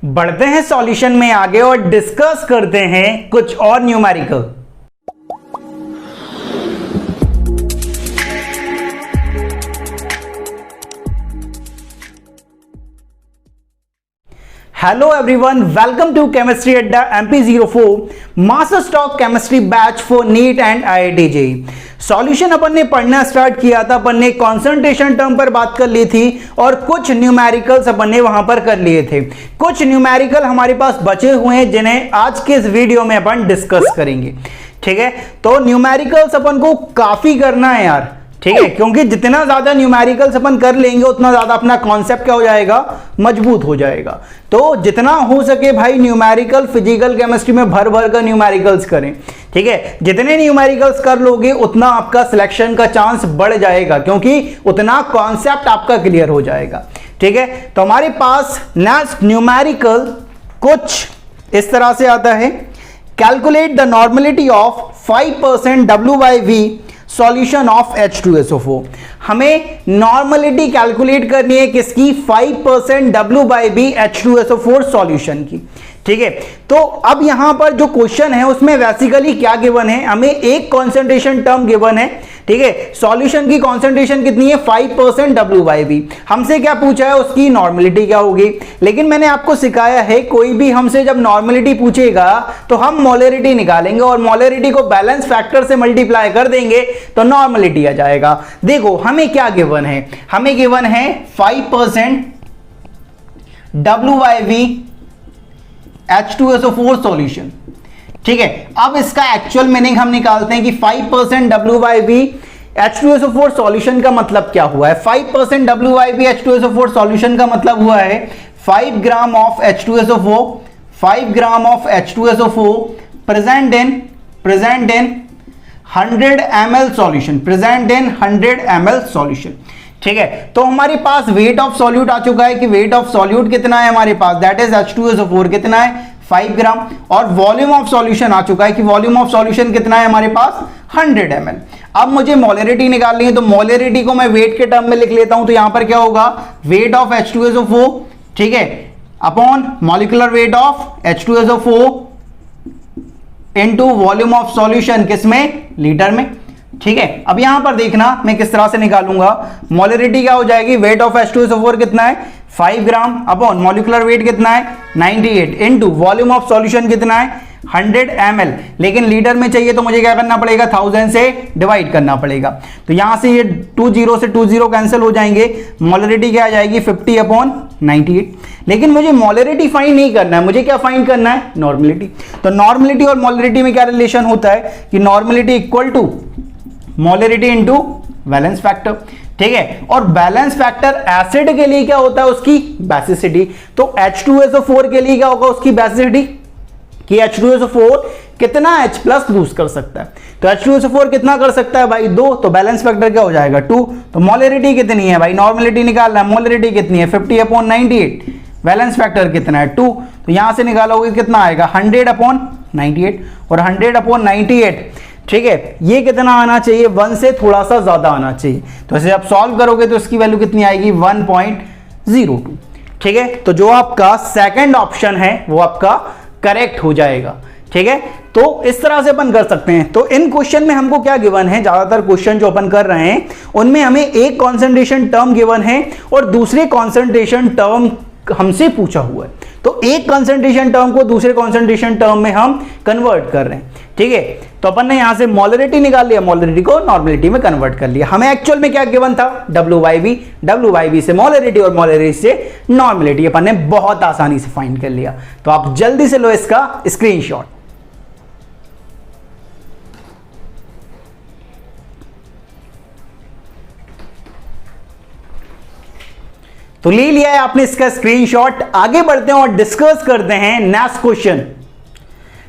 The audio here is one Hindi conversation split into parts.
बढ़ते हैं सॉल्यूशन में आगे और डिस्कस करते हैं कुछ और numerical. Hello everyone, welcome to chemistry Adda MP04 master stock chemistry batch for NEET and IIT JEE। Solution अपन ने पढ़ना स्टार्ट किया था, अपन ने कंसंट्रेशन टर्म पर बात कर ली थी और कुछ न्यूमेरिकल्स अपन ने वहां पर कर लिए थे। कुछ न्यूमेरिकल हमारे पास बचे हुए हैं जिन्हें आज के इस वीडियो में अपन डिस्कस करेंगे। ठीक है, तो न्यूमेरिकल्स अपन को काफी करना है यार। ठीक है, क्योंकि जितना ज्यादा न्यूमेरिकल्स अपन कर लेंगे उतना ज्यादा अपना कॉन्सेप्ट क्या हो जाएगा, मजबूत हो जाएगा। तो जितना हो सके भाई न्यूमेरिकल फिजिकल केमिस्ट्री में भर भर कर न्यूमेरिकल्स करें। ठीक है, जितने न्यूमेरिकल्स कर लोगे उतना आपका सिलेक्शन का चांस बढ़ जाएगा, क्योंकि उतना कॉन्सेप्ट आपका क्लियर हो जाएगा। ठीक है, तो हमारे पास नेक्स्ट न्यूमेरिकल कुछ इस तरह से आता है। Calculate the normality of 5% W/V solution of H2SO4। हमें नॉर्मलिटी कैलकुलेट करनी है किसकी, 5% W/V H2SO4 सॉल्यूशन की। ठीक है, तो अब यहां पर जो क्वेश्चन है उसमें बेसिकली क्या गिवन है, हमें एक कॉन्सेंट्रेशन टर्म गिवन है। ठीक है, सॉल्यूशन की कॉन्सेंट्रेशन कितनी है, 5% W/V। हमसे क्या पूछा है, उसकी नॉर्मलिटी क्या होगी। लेकिन मैंने आपको सिखाया है कोई भी हमसे जब नॉर्मलिटी पूछेगा तो हम मोलरिटी निकालेंगे और मोलरिटी को बैलेंस फैक्टर से मल्टीप्लाई कर देंगे तो नॉर्मलिटी आ जाएगा। देखो हमें क्या गिवन है, हमें गिवन है 5% W/V H2SO4 सॉल्यूशन। ठीक है, अब इसका एक्चुअल मीनिंग हम निकालते हैं कि 5% W/V H2SO4 सॉल्यूशन का मतलब क्या हुआ है। 5% W/V H2SO4 सॉल्यूशन का मतलब हुआ है 5 gram of H2SO4, 5 gram of H2SO4 present in 100 ml solution, present in 100 ml solution. ठीक है, तो हमारे पास वेट ऑफ सॉल्यूट आ चुका है कि वेट ऑफ सॉल्यूट कितना है हमारे पास, दैट इज H2SO4 कितना है, 5 ग्राम। और वॉल्यूम ऑफ सॉल्यूशन आ चुका है कि वॉल्यूम ऑफ सॉल्यूशन कितना है हमारे पास, 100 ml। अब मुझे मोलरिटी निकालनी है, तो मोलरिटी को मैं वेट के टर्म में लिख लेता हूं। तो यहां पर क्या होगा, वेट ऑफ H2SO4, ठीक है, upon molecular weight of H2SO4 into volume of solution, किसमें, लीटर में। ठीक है, अब यहां पर देखना मैं किस तरह से निकालूंगा। मोलरिटी क्या हो जाएगी, वेट ऑफ H2SO4 कितना है, 5 ग्राम, अपॉन मॉलिक्यूलर वेट कितना है, 98, इनटू वॉल्यूम ऑफ सॉल्यूशन कितना है, 100 ml। लेकिन लीटर में चाहिए तो मुझे क्या करना पड़ेगा, 1000 से डिवाइड करना पड़ेगा। तो यहां से ये 20 से 20 कैंसिल हो जाएंगे, मोलरिटी क्या आ जाएगी, 50/98। लेकिन मुझे मोलरिटी फाइंड नहीं करना है, मुझे क्या फाइंड करना है, नॉर्मलिटी। तो नॉर्मलिटी और मोलरिटी में क्या रिलेशन होता है कि normality equal to molarity into valence factor. ठीक है, और बैलेंस फैक्टर एसिड के लिए क्या होता है, उसकी बेसिसिटी। तो H2SO4 के लिए क्या होगा, उसकी बेसिसिटी कि H2SO4 कितना H+ लूज कर सकता है। तो H2SO4 कितना कर सकता है भाई, 2। तो बैलेंस फैक्टर क्या हो जाएगा, 2। तो मोलरिटी कितनी है भाई, नॉर्मलिटी निकालना है, मोलरिटी कितनी है, 50/98। बैलेंस फैक्टर कितना है, 2। तो यहां से निकालोगे कितना आएगा, 100/98। और 100/98, ठीक है, ये कितना आना चाहिए, 1 से थोड़ा सा ज्यादा आना चाहिए। तो इसे आप सॉल्व करोगे तो इसकी वैल्यू कितनी आएगी, 1.02। ठीक है, तो जो आपका सेकंड ऑप्शन है वो आपका करेक्ट हो जाएगा। ठीक है, तो इस तरह से अपन कर सकते हैं। तो इन क्वेश्चन में हमको क्या गिवन है, ज्यादातर क्वेश्चन जो अपन कर रहे हैं उनमें हमें एक कॉन्सेंट्रेशन टर्म गिवन है और दूसरे कॉन्सेंट्रेशन टर्म हमसे पूछा हुआ है। तो एक कंसंट्रेशन टर्म को दूसरे कंसंट्रेशन टर्म में हम कन्वर्ट कर रहे हैं। ठीक है, तो अपन ने यहां से मोलरिटी निकाल लिया, मोलरिटी को नॉर्मलिटी में कन्वर्ट कर लिया। हमें एक्चुअल में क्या गिवन था, W/V, W/V से मोलरिटी और मोलरिटी से नॉर्मलिटी अपन ने बहुत आसानी से फाइंड कर लिया। तो आप जल्दी से लो इसका स्क्रीनशॉट। तो ले लिया है आपने इसका स्क्रीनशॉट। आगे बढ़ते हैं और डिस्कस करते हैं नेक्स्ट क्वेश्चन।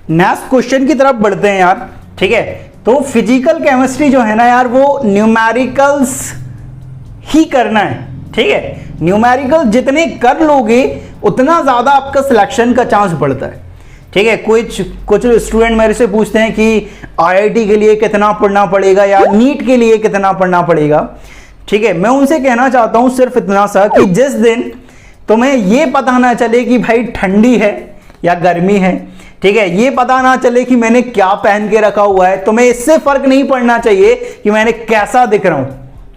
नेक्स्ट क्वेश्चन की तरफ बढ़ते हैं यार। ठीक है, तो फिजिकल केमिस्ट्री जो है ना यार, वो न्यूमेरिकल्स ही करना है। ठीक है, न्यूमेरिकल जितने कर लोगे उतना ज्यादा आपका सिलेक्शन का चांस बढ़ता है। ठीक है, कुछ स्टूडेंट मेरे से पूछते हैं कि IIT के लिए कितना पढ़ना पड़ेगा या नीट के लिए कितना पढ़ना पड़ेगा। ठीक है, मैं उनसे कहना चाहता हूं सिर्फ इतना सा कि तुम्हें ये पता ना चले कि भाई ठंडी है या गर्मी है, ठीक है, ये पता ना चले कि मैंने क्या पहन के रखा हुआ है, तुम्हें इससे फर्क नहीं पड़ना चाहिए कि मैंने कैसा दिख रहा हूं,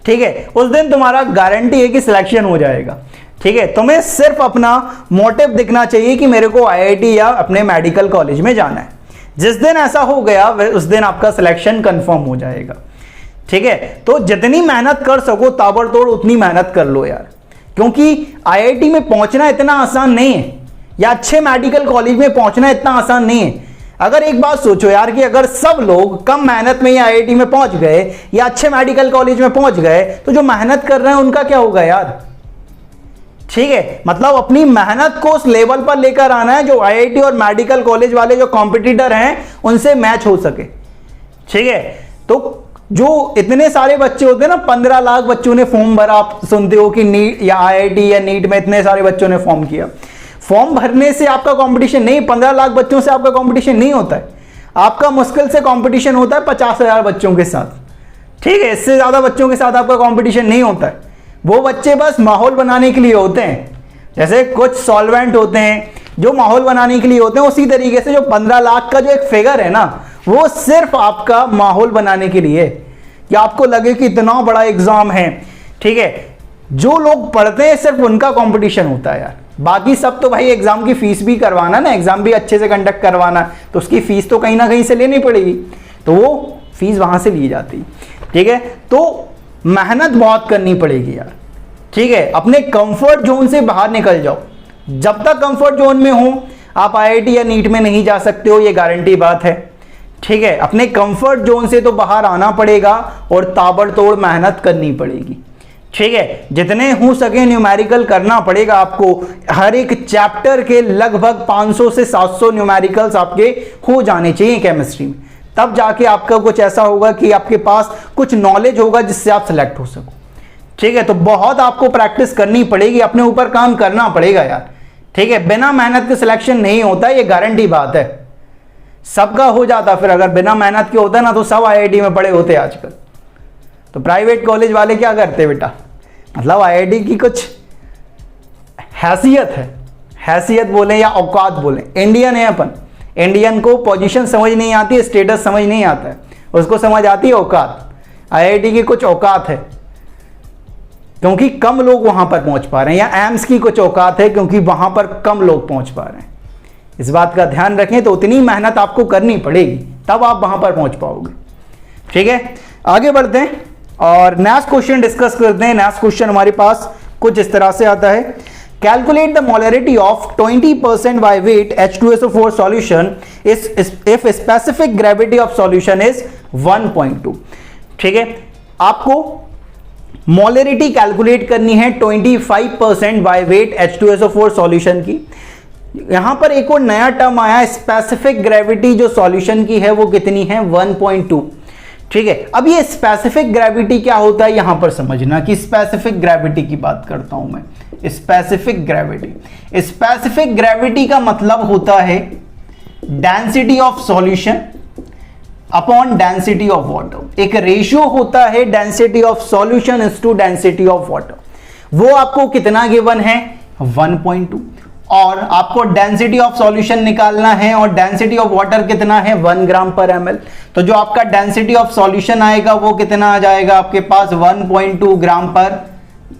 ठीक है, उस दिन तुम्हारा गारंटी है कि सिलेक्शन हो जाएगा, ठीक है। तुम्हें सिर्फ अपना मोटिव दिखना चाहिए कि मेरे को आईआईटी या अपने मेडिकल कॉलेज में जाना है। जिस दिन ऐसा हो गया उस दिन आपका सिलेक्शन कंफर्म हो जाएगा, ठीक है। तो जितनी मेहनत कर सको ताबड़तोड़ उतनी मेहनत कर लो यार, क्योंकि आईआईटी में पहुंचना इतना आसान नहीं है या अच्छे मेडिकल कॉलेज में पहुंचना इतना आसान नहीं है। अगर एक बात सोचो यार कि अगर सब लोग कम मेहनत में ही आईआईटी में पहुंच गए या अच्छे मेडिकल कॉलेज में पहुंच गए तो जो मेहनत कर रहे हैं उनका क्या होगा यार, ठीक है। मतलब अपनी मेहनत को उस लेवल पर लेकर आना है जो आईआईटी और मेडिकल कॉलेज वाले जो कॉम्पिटिटर हैं उनसे मैच हो सके, ठीक है। तो जो इतने सारे बच्चे होते हैं ना, 15 लाख बच्चों ने फॉर्म भरा, आप सुनते हो कि नीट या आईआईटी या नीट में इतने सारे बच्चों ने फॉर्म किया। फॉर्म भरने से आपका कंपटीशन नहीं, 15 लाख बच्चों से आपका कंपटीशन नहीं होता है, आपका मुश्किल से कंपटीशन होता है 50,000 बच्चों के साथ, ठीक है। इससे ज्यादा बच्चों के साथ आपका कंपटीशन नहीं होता है। वो बच्चे बस माहौल बनाने के लिए होते हैं, जैसे कुछ सॉल्वेंट होते हैं जो माहौल बनाने के लिए होते हैं, उसी तरीके से जो 15 लाख का जो एक फिगर है ना, वो सिर्फ आपका माहौल बनाने के लिए कि आपको लगे कि इतना बड़ा एग्जाम है, ठीक है। जो लोग पढ़ते हैं सिर्फ उनका कंपटीशन होता है यार, बाकी सब तो भाई एग्जाम की फीस भी करवाना ना, एग्जाम भी अच्छे से कंडक्ट करवाना, तो उसकी फीस तो कहीं ना कहीं से लेनी पड़ेगी, तो वो फीस वहां से ली जाती, ठीक है। तो मेहनत बहुत करनी पड़ेगी यार, ठीक है। अपने कंफर्ट जोन से बाहर निकल जाओ। जब तक कंफर्ट जोन में हो आप आईआईटी या नीट में नहीं जा सकते हो, ये गारंटी बात है, ठीक है। अपने कंफर्ट जोन से तो बाहर आना पड़ेगा और ताबड़तोड़ मेहनत करनी पड़ेगी, ठीक है। जितने हो सके न्यूमेरिकल करना पड़ेगा आपको। हर एक चैप्टर के लगभग 500 से 700 न्यूमेरिकल्स आपके हो जाने चाहिए केमिस्ट्री में, तब जाके आपका कुछ ऐसा होगा कि आपके पास कुछ नॉलेज होगा जिससे आप सिलेक्ट हो सको, ठीक है। तो बहुत आपको प्रैक्टिस करनी पड़ेगी, अपने ऊपर काम करना पड़ेगा यार, ठीक है। बिना मेहनत के सिलेक्शन नहीं होता, ये गारंटी बात है। सबका हो जाता, फिर अगर बिना मेहनत के होता ना तो सब आईआईटी में पढ़े होते आजकल। तो प्राइवेट कॉलेज वाले क्या करते बेटा, मतलब आईआईटी की कुछ हैसियत है, हैसियत बोले या औकात बोले, इंडियन है अपन, इंडियन को पोजीशन समझ नहीं आती, स्टेटस समझ नहीं आता है, उसको समझ आती है औकात। आईआईटी की कुछ औकात है क्योंकि कम लोग वहां पर पहुंच पा रहे हैं, या एम्स की कुछ औकात है क्योंकि वहां पर कम लोग पहुंच पा रहे हैं। इस बात का ध्यान रखें। तो उतनी मेहनत आपको करनी पड़ेगी तब आप वहां पर पहुंच पाओगे, ठीक है। आगे बढ़ते हैं और नेक्स्ट क्वेश्चन डिस्कस करते हैं। नेक्स्ट क्वेश्चन हमारे पास कुछ इस तरह से आता है, calculate the molarity of 20% by weight H2SO4 solution if specific gravity of solution is 1.2, ठीक है। आपको मोलरिटी कैलकुलेट करनी है 25% बाय वेट H2SO4 सॉल्यूशन की। यहां पर एक और नया टर्म आया, स्पेसिफिक ग्रेविटी जो सॉल्यूशन की है वो कितनी है, 1.2, ठीक है। अब ये स्पेसिफिक ग्रेविटी क्या होता है यहां पर समझना कि स्पेसिफिक ग्रेविटी की बात करता हूं मैं। स्पेसिफिक ग्रेविटी, स्पेसिफिक ग्रेविटी का मतलब होता है density of solution upon density of water. एक रेशियो होता है density of solution is to density of water. वो आपको कितना गिवन है, 1.2, और आपको डेंसिटी ऑफ सॉल्यूशन निकालना है और डेंसिटी ऑफ वाटर कितना है, 1 ग्राम पर ml। तो जो आपका डेंसिटी ऑफ सॉल्यूशन आएगा वो कितना आ जाएगा आपके पास, 1.2 ग्राम पर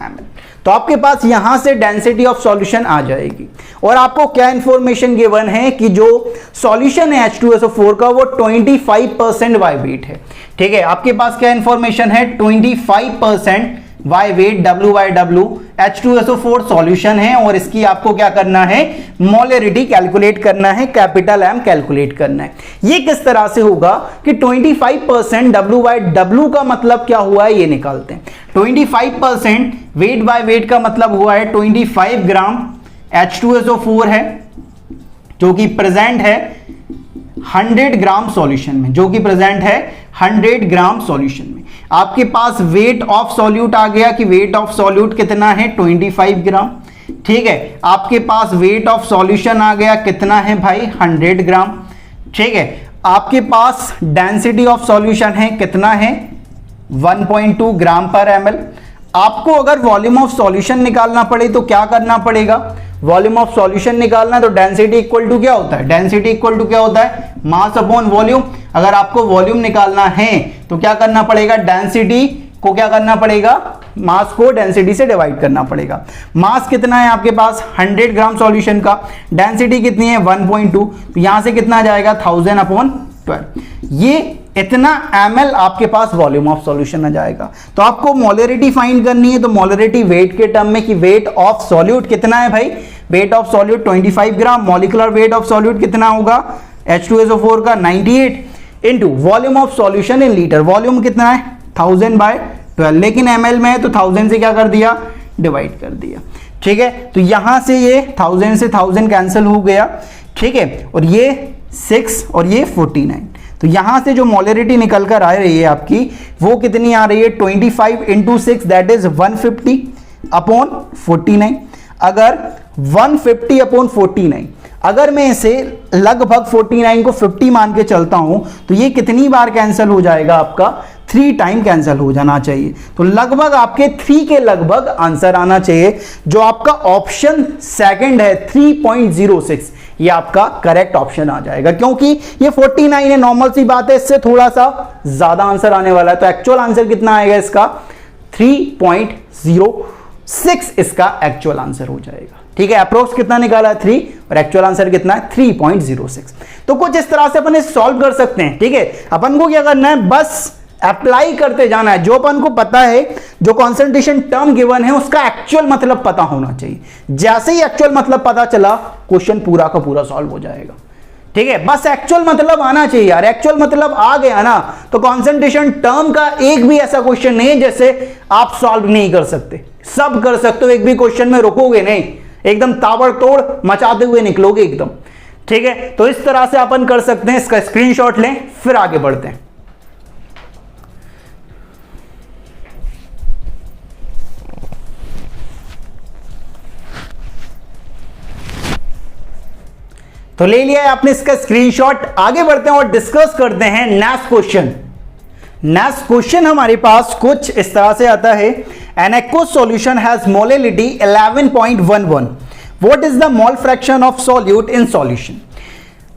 ml। तो आपके पास यहां से डेंसिटी ऑफ सॉल्यूशन आ जाएगी। और आपको क्या इंफॉर्मेशन गिवन है कि जो सॉल्यूशन है H2SO4 का वो 25% बाय वेट है, ठीक है। आपके पास क्या इंफॉर्मेशन है, 25% by weight W/W H2SO4 solution है, और इसकी आपको क्या करना है, मोलरिटी कैलकुलेट करना है, कैपिटल M कैलकुलेट करना है। ये किस तरह से होगा कि 25% W/W का मतलब क्या हुआ है ये निकालते हैं। 25% वेट बाय वेट का मतलब हुआ है 25 ग्राम H2SO4 है जो कि प्रेजेंट है 100 ग्राम सॉल्यूशन में, जो कि प्रेजेंट है 100 ग्राम सॉल्यूशन में। आपके पास वेट ऑफ सॉल्यूट आ गया कि वेट ऑफ सॉल्यूट कितना है, 25 ग्राम, ठीक है। आपके पास वेट ऑफ सॉल्यूशन आ गया कितना है भाई, 100 ग्राम, ठीक है। आपके पास डेंसिटी ऑफ सॉल्यूशन है कितना है, 1.2 ग्राम पर ml। आपको अगर वॉल्यूम ऑफ सॉल्यूशन निकालना पड़े तो क्या करना पड़ेगा? वॉल्यूम ऑफ सॉल्यूशन निकालना तो डेंसिटी इक्वल टू क्या होता है? डेंसिटी इक्वल टू क्या होता है? Mass upon volume. अगर आपको वॉल्यूम निकालना है तो क्या करना पड़ेगा? डेंसिटी को क्या करना पड़ेगा? मास को डेंसिटी से डिवाइड करना पड़ेगा। मास कितना है आपके पास? 100 ग्राम सॉल्यूशन का। डेंसिटी कितनी है? 1.2। तो यहां से कितना आ जाएगा? 1000 अपॉन 12। ये इतना ml आपके पास वॉल्यूम ऑफ सॉल्यूशन आ जाएगा। तो आपको मोलरिटी फाइंड करनी है, तो मोलरिटी वेट के टर्म में कि वेट ऑफ सॉल्यूट कितना है भाई? Weight of solute 25 gram. Molecular weight of solute कितना होगा? H2SO4 का 98 into volume of solution in litre. Volume कितना है? 1000/12, लेकिन ml में है तो 1000 से क्या कर दिया? डिवाइड कर दिया। ठीक है, तो यहां से ये 1000 से 1000 कैंसिल हो गया। ठीक है, और ये 6 और ये 49। तो यहां से जो मोलरिटी निकल कर आ रही है आपकी वो कितनी आ रही है? 25 इंटू 6 दैट इज 150 अपॉन 49। अगर 150 अपॉन 49, अगर मैं इसे लगभग 49 को 50 मान के चलता हूं तो ये कितनी बार कैंसिल हो जाएगा? आपका 3 टाइम कैंसिल हो जाना चाहिए। तो लगभग आपके 3 के लगभग आंसर आना चाहिए। जो आपका ऑप्शन सेकंड है 3.06, ये आपका करेक्ट ऑप्शन आ जाएगा, क्योंकि ये 49 है। नॉर्मल सी बात है, इससे थोड़ा सा ज्यादा आंसर आने वाला है। तो एक्चुअल आंसर कितना आएगा इसका? 3.06 इसका एक्चुअल आंसर हो जाएगा। ठीक है, अप्रोक्स कितना निकाला है? 3, और एक्चुअल आंसर कितना है? 3.06। तो कुछ इस तरह से अपन सॉल्व कर सकते हैं। ठीक है, अपन को क्या करना है? बस अप्लाई करते जाना है। जो अपन को पता है, जो कॉन्सेंट्रेशन टर्म गिवन है उसका एक्चुअल मतलब पता होना चाहिए। जैसे ही एक्चुअल मतलब पता चला, क्वेश्चन पूरा का पूरा सॉल्व हो जाएगा। ठीक है, बस एक्चुअल मतलब आना चाहिए यार। एक्चुअल मतलब आ गया ना तो कॉन्सेंट्रेशन टर्म का एक भी ऐसा क्वेश्चन नहीं है जैसे आप सॉल्व नहीं कर सकते। सब कर सकते हो, एक भी क्वेश्चन में रुकोगे नहीं, एकदम ताबड़तोड़ मचाते हुए निकलोगे एकदम। ठीक है, तो इस तरह से अपन कर सकते हैं। इसका स्क्रीनशॉट लें, फिर आगे बढ़ते हैं। तो ले लिया है आपने इसका स्क्रीनशॉट। आगे बढ़ते हैं और डिस्कस करते हैं नेक्स्ट क्वेश्चन। नेक्स्ट क्वेश्चन हमारे पास कुछ इस तरह से आता है। An aqueous solution has molarity 11.11। What is the mole fraction of solute in solution?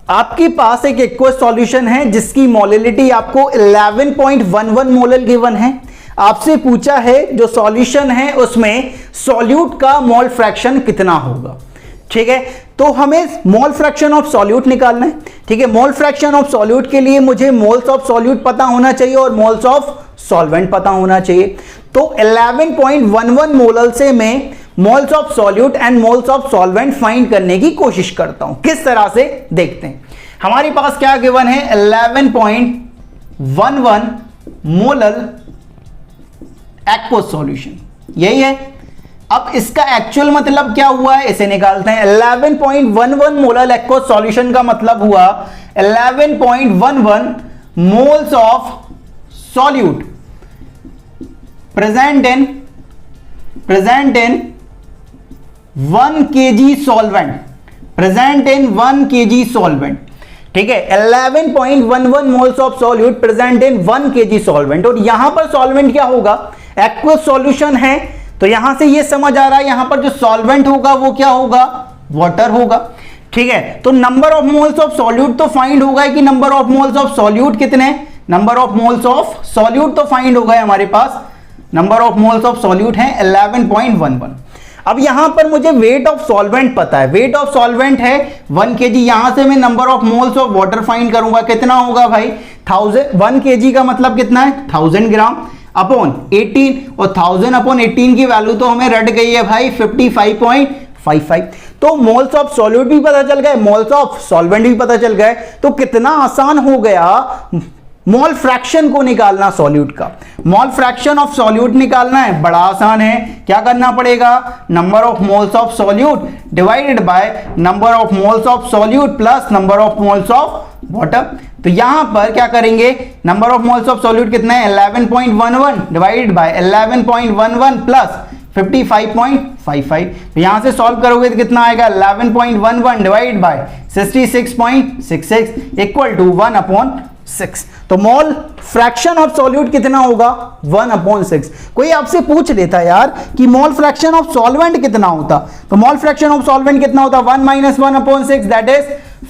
आपके पास एक एक्वस सॉल्यूशन है जिसकी मोलरिटी आपको 11.11 मोलर गिवन है। आपसे पूछा है जो सॉल्यूशन है उसमें सॉल्यूट का मोल फ्रैक्शन कितना होगा। ठीक है, तो हमें मोल फ्रैक्शन ऑफ सॉल्यूट निकालना है। ठीक है, मोल फ्रैक्शन ऑफ सॉल्यूट के लिए मुझे मोल्स ऑफ सॉल्यूट पता होना चाहिए और मोल्स ऑफ सॉल्वेंट पता होना चाहिए। तो 11.11 मोलर से मैं moles of solute and moles of solvent find करने की कोशिश करता हूं। किस तरह से देखते हैं। हमारे पास क्या गिवन है? 11.11 मोलर एक्वस सॉल्यूशन, यही है। अब इसका एक्चुअल मतलब क्या हुआ है, इसे निकालते हैं। 11.11 मोलर एक्वस सॉल्यूशन का मतलब हुआ 11.11 moles of solute present in 1 kg solvent, present in 1 kg solvent. ठीक है, 11.11 moles of solute present in 1 kg solvent. और यहां पर सॉल्वेंट क्या होगा? एक्वस सॉल्यूशन है, तो यहां से ये समझ आ रहा है यहां पर जो सॉल्वेंट होगा वो क्या होगा? वाटर होगा। ठीक है, तो number of moles of solute तो फाइंड होगा कि number of moles of solute कितने? Number of moles of solute तो फाइंड होगा हमारे पास। Number of moles of solute है 11.11। अब यहां पर मुझे वेट ऑफ सॉल्वेंट पता है। वेट ऑफ सॉल्वेंट है 1 kg। यहां से मैं number of moles of water find करूंगा। कितना होगा भाई? 1000। 1 kg का मतलब कितना है? 1000 ग्राम अपॉन 18, और 1000 अपॉन 18 की वैल्यू तो हमें रट गई है भाई 55.55। तो मोल्स ऑफ सॉल्यूट भी पता चल गए, मोल्स ऑफ सॉल्वेंट भी पता चल गए। तो कितना आसान हो गया मोल फ्रैक्शन को निकालना सॉल्यूट का। मोल फ्रैक्शन ऑफ सॉल्यूट निकालना है, बड़ा आसान है। क्या करना पड़ेगा? Number of moles of solute divided by number of moles of solute plus number of moles of water. तो यहां पर क्या करेंगे? Number of moles of solute कितना है? 11.11 डिवाइडेड बाय 11.11 प्लस 55.55। तो यहां से सॉल्व करोगे तो कितना आएगा? 11.11 divided by 66.66 equal to 1 upon 6। तो मोल फ्रैक्शन ऑफ सॉल्यूट कितना होगा 1/6। कोई आपसे पूछ लेता यार कि मोल फ्रैक्शन ऑफ सॉल्वेंट कितना होता, तो मोल फ्रैक्शन ऑफ सॉल्वेंट कितना होता 1 - 1/6, दैट इज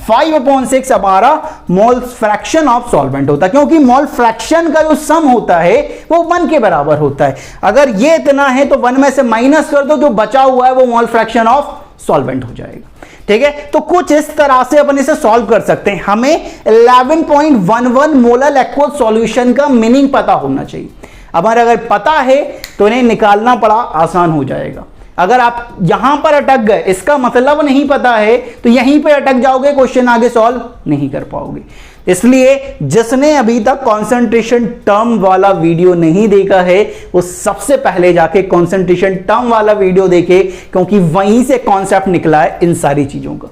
5/6 हमारा मोल फ्रैक्शन ऑफ सॉल्वेंट होता, क्योंकि मोल फ्रैक्शन का जो सम होता है वो 1 के बराबर होता है। अगर ये इतना है तो 1 में से माइनस कर दो, जो बचा हुआ है वो मोल फ्रैक्शन ऑफ सॉल्वेंट हो जाएगा। ठीक है, तो कुछ इस तरह से अपन इसे सॉल्व कर सकते हैं। हमें 11.11 मोलर एक्वस सॉल्यूशन का मीनिंग पता होना चाहिए। अगर पता है तो इन्हें निकालना बड़ा आसान हो जाएगा। अगर आप यहां पर अटक गए, इसका मतलब नहीं पता है, तो यहीं पे अटक जाओगे, क्वेश्चन आगे सॉल्व नहीं कर पाओगे। इसलिए जिसने अभी तक कंसंट्रेशन टर्म वाला वीडियो नहीं देखा है वो सबसे पहले जाके कंसंट्रेशन टर्म वाला वीडियो देखे, क्योंकि वहीं से कॉन्सेप्ट निकला है इन सारी चीजों का।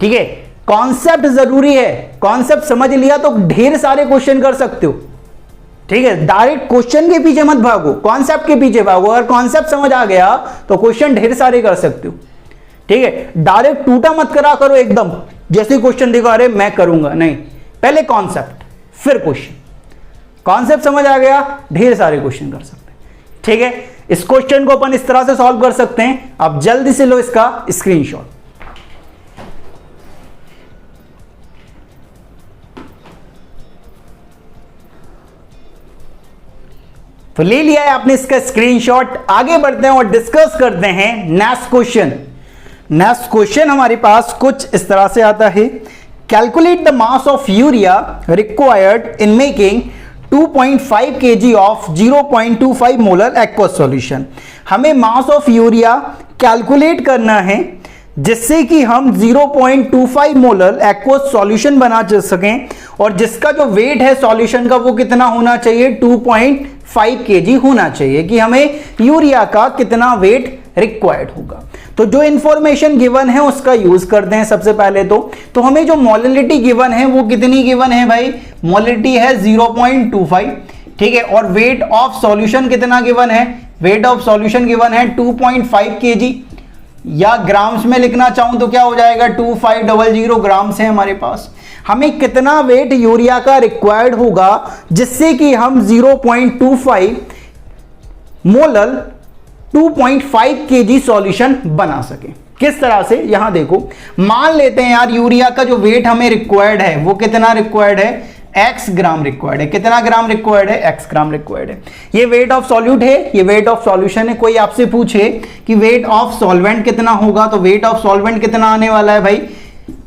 ठीक है, कॉन्सेप्ट जरूरी है, कॉन्सेप्ट समझ लिया तो ढेर सारे क्वेश्चन कर सकते हो। ठीक है, डायरेक्ट क्वेश्चन के पीछे मत भागो, कॉन्सेप्ट के पीछे भागो। अगर कॉन्सेप्ट समझ आ गया तो क्वेश्चन ढेर सारे कर सकते हो। ठीक है, डायरेक्ट टूटा मत करा करो एकदम, जैसे क्वेश्चन देखो अरे मैं करूंगा, नहीं, पहले कॉन्सेप्ट फिर क्वेश्चन। कॉन्सेप्ट समझ आ गया, ढेर सारे क्वेश्चन कर सकते हैं। ठीक है, इस क्वेश्चन को अपन इस तरह से सॉल्व कर सकते हैं। आप जल्दी से लो इसका स्क्रीनशॉट। तो ले लिया है आपने इसका स्क्रीनशॉट। आगे बढ़ते हैं और डिस्कस करते हैं नेक्स्ट क्वेश्चन। नेक्स्ट क्वेश्चन हमारे पास कुछ इस तरह से आता है, calculate the mass of urea required in making 2.5 kg of 0.25 molar aqueous solution. हमें मास ऑफ यूरिया कैलकुलेट करना है जिससे कि हम 0.25 मोलर एक्वस सॉल्यूशन बना सकें, और जिसका जो वेट है सॉल्यूशन का वो कितना होना चाहिए 2.5 kg होना चाहिए, कि हमें यूरिया का कितना वेट रिक्वायर्ड होगा। तो जो इंफॉर्मेशन गिवन है उसका यूज करते हैं सबसे पहले। तो हमें जो मोलरिटी गिवन है वो कितनी गिवन है भाई, मोलरिटी है 0.25। ठीक है, और वेट ऑफ सॉल्यूशन कितना गिवन है, वेट ऑफ सॉल्यूशन गिवन है 2.5 kg, या ग्राम्स में लिखना चाहूं तो क्या हो जाएगा 2500 ग्राम्स है हमारे पास। हमें कितना वेट यूरिया का रिक्वायर्ड होगा जिससे कि हम 0.25 मोलर 2.5 kg सॉल्यूशन बना सके। किस तरह से, यहां देखो, मान लेते हैं यार यूरिया का जो वेट हमें रिक्वायर्ड है वो कितना रिक्वायर्ड है, x ग्राम रिक्वायर्ड है। कितना ग्राम रिक्वायर्ड है, x ग्राम रिक्वायर्ड है। ये वेट ऑफ सॉल्यूट है, ये वेट ऑफ सॉल्यूशन है। कोई आपसे पूछे कि वेट ऑफ सॉल्वेंट कितना होगा, तो वेट ऑफ सॉल्वेंट कितना आने वाला है भाई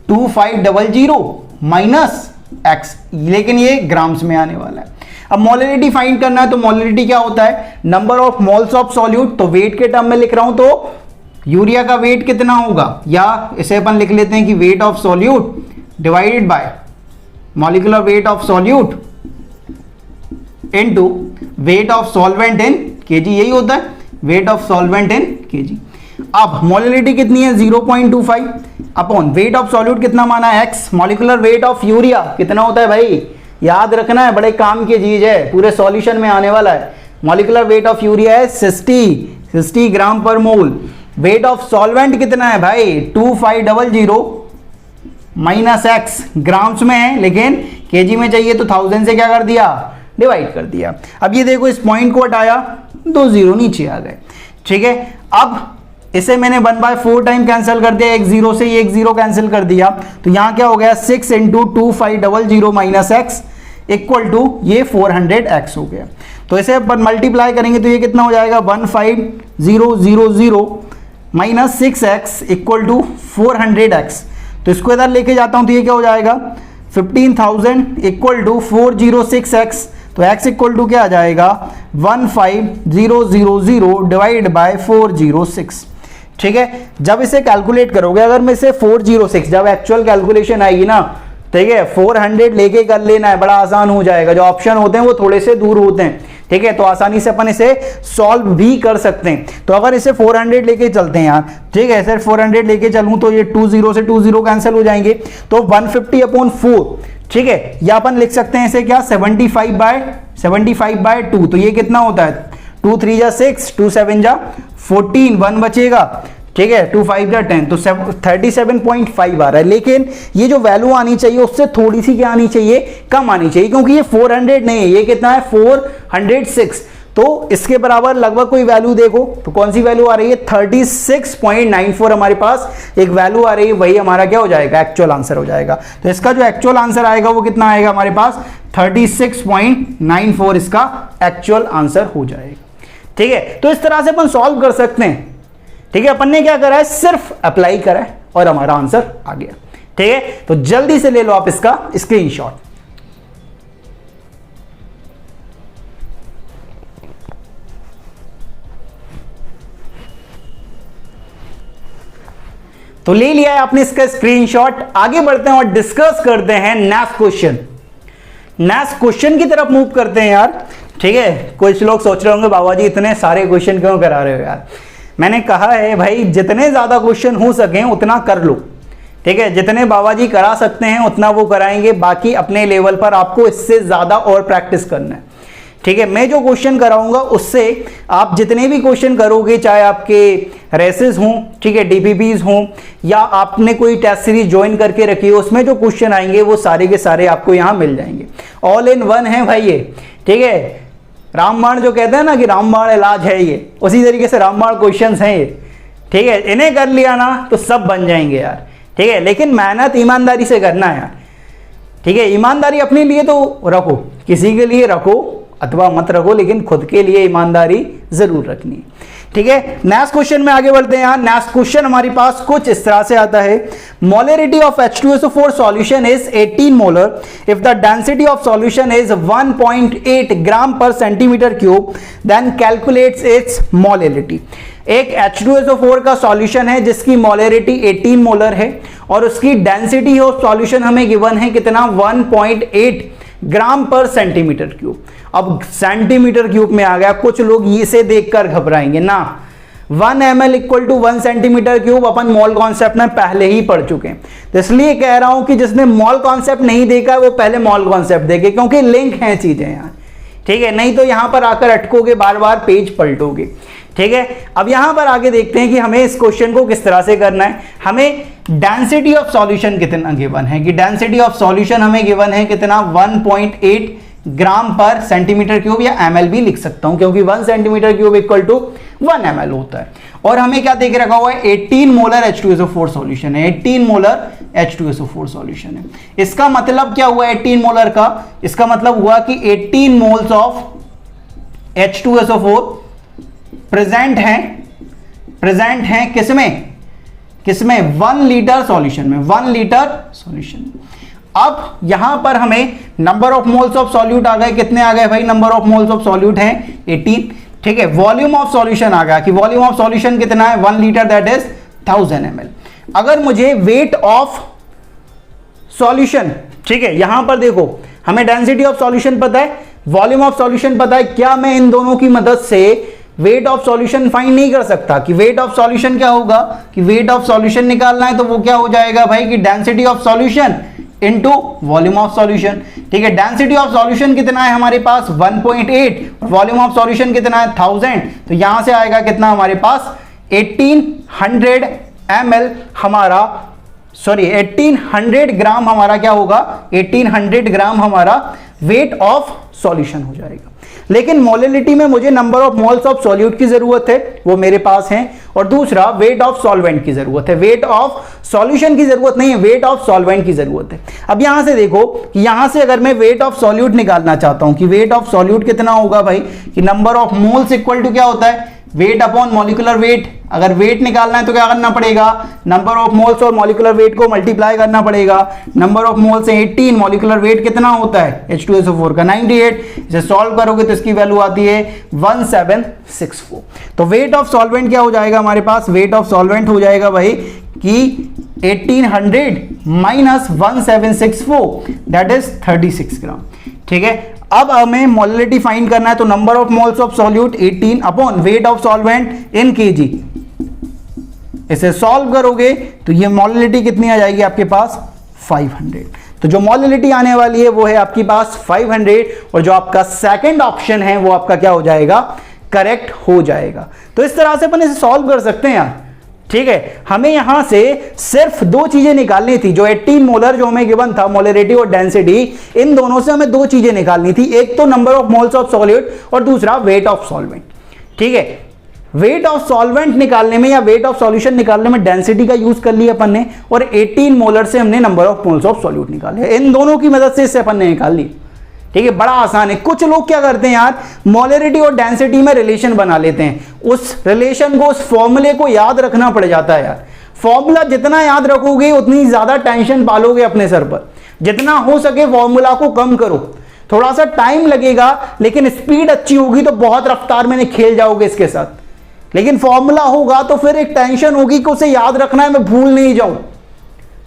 2500 माइनस x, लेकिन ये ग्राम्स में आने वाला है। अब मोलरिटी फाइंड करना है, तो मोलरिटी क्या होता है, number of moles of solute. तो वेट के टर्म में लिख रहा हूं तो यूरिया का वेट कितना होगा, या इसे अपन लिख लेते हैं कि weight of solute divided by molecular weight of solute into weight of solvent in KG, यही होता है weight of solvent in KG. अब मोलरिटी कितनी है 0.25 अपॉन वेट ऑफ सॉल्यूट कितना माना है x, molecular weight of urea कितना होता है भाई, याद रखना है, बड़े काम की चीज है, पूरे सॉल्यूशन में आने वाला है। मॉलिक्यूलर वेट ऑफ यूरिया है 60 ग्राम पर मोल। वेट ऑफ सॉल्वेंट कितना है भाई 2500 माइनस x, ग्राम्स में है लेकिन केजी में चाहिए तो 1000 से क्या कर दिया, डिवाइड कर दिया। अब ये देखो इस पॉइंट को हटाया, 2 जीरो नीचे आ गए। ठीक है, अब इसे मैंने 1/4 टाइम कैंसिल कर दिया, एक जीरो से एक जीरो कैंसिल कर दिया, तो यहां क्या हो गया 6 × 2500 माइनस एक्स इक्वल टू ये 400x हो गया। तो इसे अपन मल्टीप्लाई करेंगे तो ये कितना हो जाएगा 15000 minus 6x equal to 400x। तो इसको इधर लेके जाता हूं तो ये क्या हो जाएगा 15000 इक्वल टू 406x। तो x इक्वल टू क्या आ जाएगा 15000 डिवाइड बाय 406। ठीक है, जब इसे कैलकुलेट करोगे, अगर मैं इसे 406 जब एक्चुअल कैलकुलेशन आएगी ना, ठीक है 400 लेके कर लेना है, बड़ा आसान हो जाएगा। जो ऑप्शन होते हैं वो थोड़े से दूर होते हैं, ठीक है, तो आसानी से अपन इसे सॉल्व भी कर सकते हैं। तो अगर इसे 400 लेके चलते हैं यार, ठीक है, सर 400 लेके चलूं तो ये 20 से 20 कैंसिल हो जाएंगे, तो 150/4, ठीक है, या अपन लिख सकते हैं इसे क्या 75/2। तो ये कितना होता है 2 3 जा 6, 2 7 जा 14, 1 बचेगा, ठीक है, 2 5 या 10, तो 37.5 आ रहा है। लेकिन ये जो वैल्यू आनी चाहिए उससे थोड़ी सी क्या आनी चाहिए, कम आनी चाहिए, क्योंकि ये 400 नहीं है, ये कितना है 406। तो इसके बराबर लगभग कोई वैल्यू देखो तो कौन सी वैल्यू आ रही है, 36.94 हमारे पास एक वैल्यू आ रही है, वही हमारा क्या हो जाएगा, एक्चुअल आंसर हो जाएगा। तो इसका जो एक्चुअल आंसर आएगा वो कितना आएगा हमारे पास, 36.94 इसका एक्चुअल आंसर हो जाएगा। ठीक है, तो इस तरह से अपन सॉल्व कर सकते हैं। ठीक है, अपन ने क्या करा है, सिर्फ अप्लाई करा है और हमारा आंसर आ गया। ठीक है, तो जल्दी से ले लो आप इसका स्क्रीनशॉट। तो ले लिया है आपने इसका स्क्रीनशॉट। आगे बढ़ते हैं और डिस्कस करते हैं नेक्स्ट क्वेश्चन। नेक्स्ट क्वेश्चन की तरफ मूव करते हैं यार। ठीक है, कुछ लोग सोच रहे होंगे बाबा जी इतने सारे क्वेश्चन क्यों करा रहे हो यार। मैंने कहा है भाई जितने ज्यादा क्वेश्चन हो सके उतना कर लो। ठीक है, जितने बाबा जी करा सकते हैं उतना वो कराएंगे, बाकी अपने लेवल पर आपको इससे ज्यादा और प्रैक्टिस करना है। ठीक है, मैं जो क्वेश्चन कराऊंगा उससे आप जितने भी क्वेश्चन करोगे, चाहे आपके रेसेस हों, ठीक है, डीपीपीज हों, या आपने कोई टेस्ट सीरीज ज्वाइन करके रखी है, उसमें जो क्वेश्चन आएंगे वो सारे के सारे आपको यहां मिल जाएंगे। ऑल इन वन है भाई ये। ठीक है, रामबाण जो कहते हैं ना कि रामबाण इलाज है, ये उसी तरीके से रामबाण क्वेश्चंस हैं ये। ठीक है, इन्हें कर लिया ना तो सब बन जाएंगे यार। ठीक है, लेकिन मेहनत ईमानदारी से करना है यार। ठीक है, ईमानदारी अपने लिए तो रखो, किसी के लिए रखो अथवा मत रखो, लेकिन खुद के लिए ईमानदारी जरूर रखनी है। ठीक है, नेक्स्ट क्वेश्चन में आगे बढ़ते हैं। यहाँ नेक्स्ट क्वेश्चन हमारे पास कुछ इस तरह से आता है, molarity of H2SO4 solution is 18 molar if the density of solution is 1.8 gram per centimetre cube, then calculates its molarity. एक H2SO4 का सॉल्यूशन है जिसकी मोलरिटी 18 मोलर है और उसकी डेंसिटी ऑफ सॉल्यूशन हमें गिवन है कितना, 1.8 ग्राम पर सेंटीमीटर क्यूब। अब सेंटीमीटर क्यूब में आ गया, कुछ लोग इसे देखकर घबराएंगे ना। 1 ml equal to 1 centimetre cube अपन मॉल कॉन्सेप्ट में पहले ही पढ़ चुके हैं, तो इसलिए कह रहा हूं कि जिसने मॉल कॉन्सेप्ट नहीं देखा वो पहले मॉल कॉन्सेप्ट देखे, क्योंकि लिंक है चीजें यार। ठीक है, नहीं तो यहां पर आकर अटकोगे, बार बार पेज पलटोगे। ठीक है, अब यहां पर आगे देखते हैं कि हमें इस क्वेश्चन को किस तरह से करना है। हमें डेंसिटी ऑफ सॉल्यूशन कितना गिवन है, कि डेंसिटी ऑफ सॉल्यूशन हमें गिवन है कितना, 1.8 ग्राम पर सेंटीमीटर क्यूब, या ml भी लिख सकता हूं क्योंकि 1 centimetre cube equal to 1 ml होता है। और हमें क्या देके रखा हुआ है, 18 मोलर H2SO4 सॉल्यूशन है। 18 मोलर H2SO4 सॉल्यूशन है। इसका मतलब क्या हुआ 18 मोलर का, इसका मतलब हुआ कि 18 मोल्स ऑफ H2SO4 प्रेजेंट है किसमें 1 लीटर सॉल्यूशन में, 1 लीटर सॉल्यूशन। अब यहां पर हमें number of moles of solute आ गए, कितने आ गए भाई, number of moles of solute है 18। ठीक है, वॉल्यूम ऑफ सॉल्यूशन आ गया कि वॉल्यूम ऑफ सॉल्यूशन कितना है, 1 लीटर, दैट इज 1000 ml। अगर मुझे वेट ऑफ सॉल्यूशन, ठीक है, यहां पर देखो हमें डेंसिटी ऑफ सॉल्यूशन पता है, वॉल्यूम ऑफ सॉल्यूशन पता है, क्या मैं इन दोनों की मदद से वेट ऑफ सॉल्यूशन फाइंड नहीं कर सकता? कि वेट ऑफ सॉल्यूशन क्या होगा, कि वेट ऑफ सॉल्यूशन निकालना है तो वो क्या हो जाएगा भाई, कि density of solution into volume of solution. ठीक है, डेंसिटी ऑफ सॉल्यूशन कितना है हमारे पास 1.8, वॉल्यूम ऑफ सॉल्यूशन कितना है 1000, तो यहां से आएगा कितना हमारे पास 1800 ml हमारा, सॉरी 1800 ग्राम हमारा क्या होगा, 1800 ग्राम हमारा वेट ऑफ सॉल्यूशन हो जाएगा। लेकिन मोलिलिटी में मुझे number of moles of solute की जरूरत है, वो मेरे पास है, और दूसरा वेट ऑफ सॉल्वेंट की जरूरत है। वेट ऑफ सॉल्यूशन की जरूरत नहीं है, वेट ऑफ सॉल्वेंट की जरूरत है। अब यहां से देखो कि यहां से अगर मैं वेट ऑफ सॉल्यूट निकालना चाहता हूं कि वेट ऑफ सॉल्यूट कितना होगा भाई, कि number of moles equal to क्या होता है, वेट अपॉन मॉलिक्यूलर वेट। अगर वेट निकालना है तो क्या करना पड़ेगा, नंबर ऑफ मोल्स और मॉलिक्यूलर वेट को मल्टीप्लाई करना पड़ेगा। नंबर ऑफ मोल्स है 18, मॉलिक्यूलर वेट कितना होता है H2SO4 का 98, इसे सॉल्व करोगे तो इसकी वैल्यू आती है 1764। तो वेट ऑफ सॉल्वेंट क्या हो जाएगा हमारे पास, वेट ऑफ सॉल्वेंट हो जाएगा भाई कि 1800 माइनस 1764, दैट इज 36 ग्राम। ठीक है, अब हमें मोलिलिटी फाइंड करना है, तो number of moles of solute 18 upon weight of solvent in KG. इसे सॉल्व करोगे तो ये मोलिलिटी कितनी आ जाएगी आपके पास 500। तो जो मोलिलिटी आने वाली है वो है आपके पास 500, और जो आपका सेकंड ऑप्शन है वो आपका क्या हो जाएगा, करेक्ट हो जाएगा। तो इस तरह से अपन इसे सॉल्व कर सकते हैं यार। ठीक है, हमें यहां से सिर्फ दो चीजें निकालनी थी, जो 18 मोलर जो हमें गिवन था, मोलरिटी और डेंसिटी, इन दोनों से हमें दो चीजें निकालनी थी, एक तो number of moles of solute और दूसरा वेट ऑफ सॉल्वेंट। ठीक है, वेट ऑफ सॉल्वेंट निकालने में या वेट ऑफ सॉल्यूशन निकालने में डेंसिटी का यूज कर लिया अपन ने, और 18 मोलर से हमने number of moles of solute निकाले। इन दोनों की मदद से इससे अपन ने निकाल ली। ठीक है, बड़ा आसान है। कुछ लोग क्या करते हैं यार, मोलरिटी और डेंसिटी में रिलेशन बना लेते हैं, उस रिलेशन को, उस फॉर्मूले को याद रखना पड़ जाता है यार। फॉर्मूला जितना याद रखोगे उतनी ज्यादा टेंशन पालोगे अपने सर पर। जितना हो सके फॉर्मूला को कम करो, थोड़ा सा टाइम लगेगा लेकिन स्पीड अच्छी होगी तो बहुत रफ्तार में खेल जाओगे इसके साथ। लेकिन फॉर्मूला होगा तो फिर एक टेंशन होगी कि उसे याद रखना है, मैं भूल नहीं जाऊं,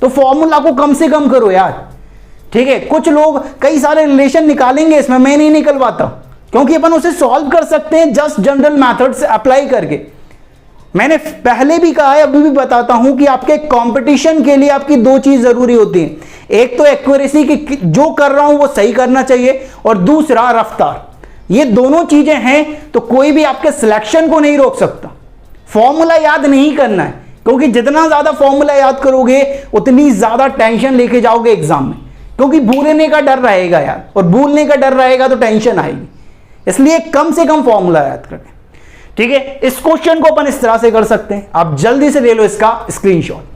तो फॉर्मूला को कम से कम करो यार। ठीक है, कुछ लोग कई सारे रिलेशन निकालेंगे इसमें, मैं नहीं निकलवाता, क्योंकि अपन उसे सॉल्व कर सकते हैं जस्ट जनरल मेथड से अप्लाई करके। मैंने पहले भी कहा है, अभी भी बताता हूं कि आपके कंपटीशन के लिए आपकी दो चीज जरूरी होती है, एक तो एक्यूरेसी की, जो कर रहा हूं वो सही करना चाहिए, और दूसरा रफ्तार। ये दोनों चीजें हैं तो कोई भी आपके सिलेक्शन को नहीं रोक सकता। फॉर्मूला याद नहीं करना है, क्योंकि जितना ज्यादा फॉर्मूला याद करोगे उतनी ज्यादा टेंशन लेके जाओगे एग्जाम में, क्योंकि भूलने का डर रहेगा यार, और भूलने का डर रहेगा तो टेंशन आएगी। इसलिए कम से कम फॉर्मूला याद करें। ठीक है, इस क्वेश्चन को अपन इस तरह से कर सकते हैं, आप जल्दी से ले लो इसका स्क्रीनशॉट।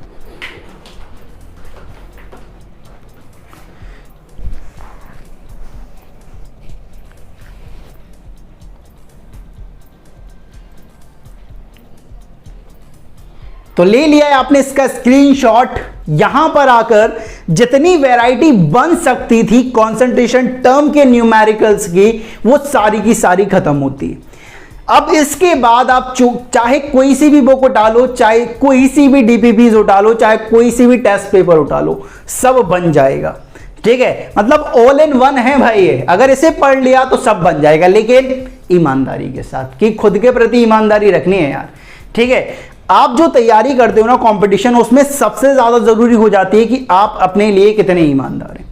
तो ले लिया है आपने इसका स्क्रीनशॉट। यहां पर आकर जितनी वैरायटी बन सकती थी कंसंट्रेशन टर्म के न्यूमेरिकल्स की, वो सारी की सारी खत्म होती है। अब इसके बाद आप चाहे कोई सी भी बुक उठा लो, चाहे कोई सी भी डीपीपीज उठा लो, चाहे कोई सी भी टेस्ट पेपर उठा लो, सब बन जाएगा। ठीक है, मतलब ऑल इन वन है भाई ये, अगर इसे पढ़ लिया तो सब बन जाएगा, लेकिन ईमानदारी के साथ, कि खुद के प्रति ईमानदारी रखनी है यार। ठीक है, आप जो तैयारी करते हो ना कंपटीशन, उसमें सबसे ज्यादा जरूरी हो जाती है कि आप अपने लिए कितने ईमानदार हैं।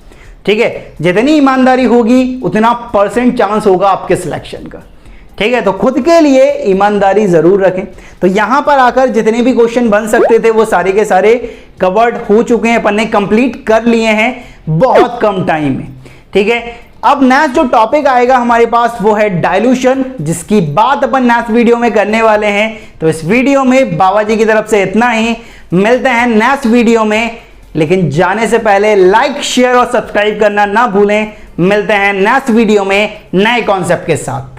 ठीक है, जितनी ईमानदारी होगी उतना परसेंट चांस होगा आपके सिलेक्शन का। ठीक है, तो खुद के लिए ईमानदारी जरूर रखें। तो यहां पर आकर जितने भी क्वेश्चन बन सकते थे वो सारे के सारे कवर्ड हो चुके हैं, अपन ने कंप्लीट कर लिए हैं बहुत कम टाइम में। ठीक है, अब नेक्स्ट जो टॉपिक आएगा हमारे पास वो है डाइल्यूशन, जिसकी बात अपन नेक्स्ट वीडियो में करने वाले हैं। तो इस वीडियो में बाबा जी की तरफ से इतना ही, मिलते हैं नेक्स्ट वीडियो में, लेकिन जाने से पहले लाइक, शेयर और सब्सक्राइब करना ना भूलें। मिलते हैं नेक्स्ट वीडियो में नए कॉन्सेप्ट के साथ।